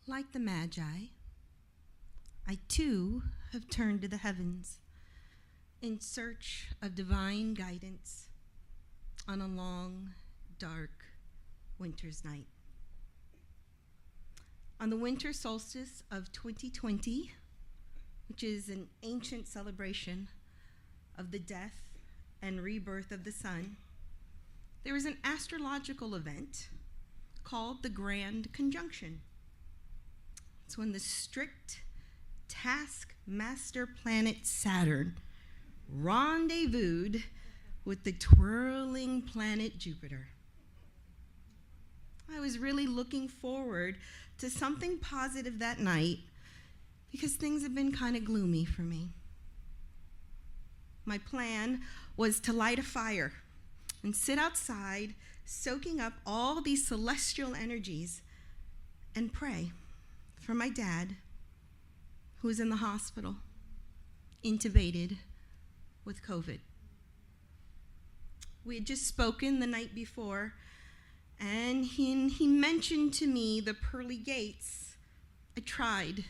Like the Magi, I too have turned to the heavens in search of divine guidance on a long, dark winter's night. On the winter solstice of 2020, which is an ancient celebration of the death and rebirth of the sun, there is an astrological event called the Grand Conjunction. It's when the strict taskmaster planet Saturn rendezvoused with the twirling planet Jupiter. I was really looking forward to something positive that night because things have been kind of gloomy for me. My plan was to light a fire and sit outside, soaking up all these celestial energies and pray for my dad, who was in the hospital, intubated with COVID. We had just spoken the night before, and he mentioned to me the pearly gates. I tried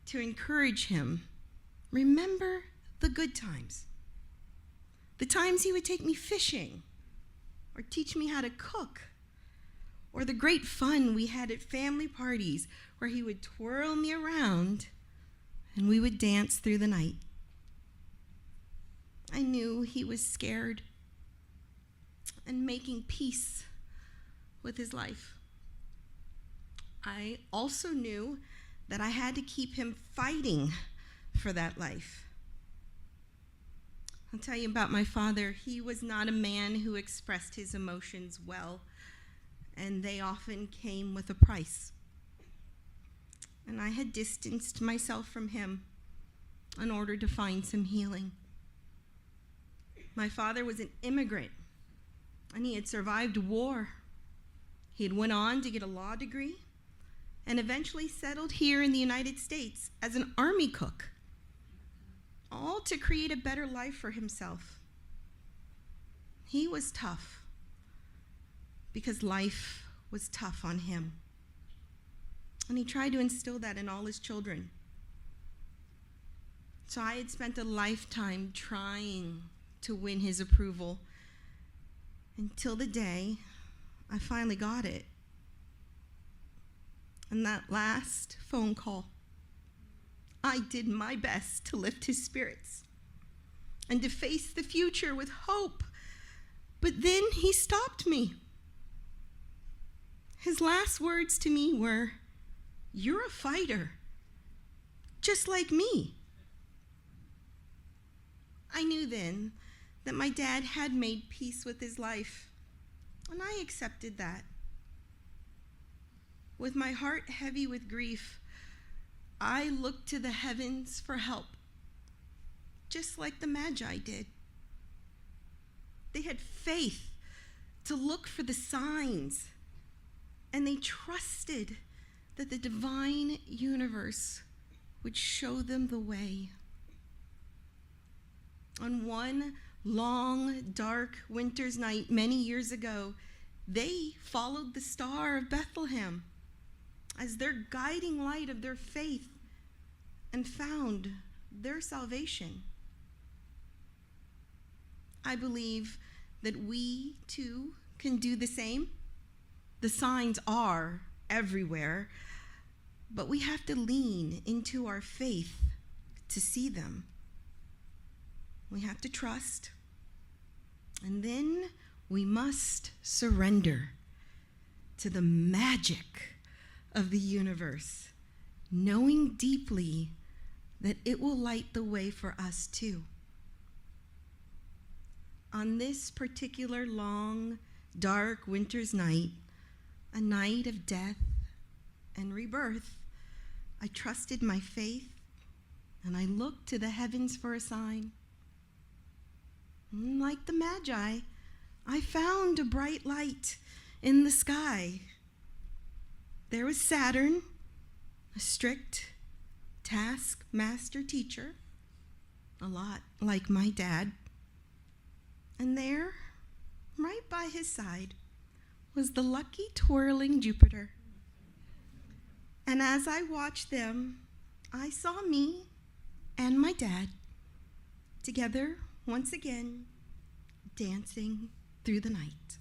to encourage him. Remember the good times. The times he would take me fishing or teach me how to cook, or the great fun we had at family parties where he would twirl me around and we would dance through the night. I knew he was scared and making peace with his life. I also knew that I had to keep him fighting for that life. I'll tell you about my father. He was not a man who expressed his emotions well, and they often came with a price. And I had distanced myself from him in order to find some healing. My father was an immigrant, and he had survived war. He had went on to get a law degree and eventually settled here in the United States as an army cook, all to create a better life for himself. He was tough because life was tough on him. And he tried to instill that in all his children. So I had spent a lifetime trying to win his approval until the day I finally got it. And that last phone call, I did my best to lift his spirits and to face the future with hope. But then he stopped me. His last words to me were, "You're a fighter, just like me." I knew then that my dad had made peace with his life, and I accepted that. With my heart heavy with grief, I looked to the heavens for help, just like the Magi did. They had faith to look for the signs, and they trusted that the divine universe would show them the way. On one long, dark winter's night many years ago, they followed the star of Bethlehem as their guiding light of their faith and found their salvation. I believe that we too can do the same. The signs are everywhere, but we have to lean into our faith to see them. We have to trust, and then we must surrender to the magic of the universe, knowing deeply that it will light the way for us too. On this particular long, dark winter's night, a night of death and rebirth, I trusted my faith and I looked to the heavens for a sign. And like the Magi, I found a bright light in the sky. There was Saturn, a strict taskmaster teacher, a lot like my dad. And there, right by his side, was the lucky twirling Jupiter. And as I watched them, I saw me and my dad together once again, dancing through the night.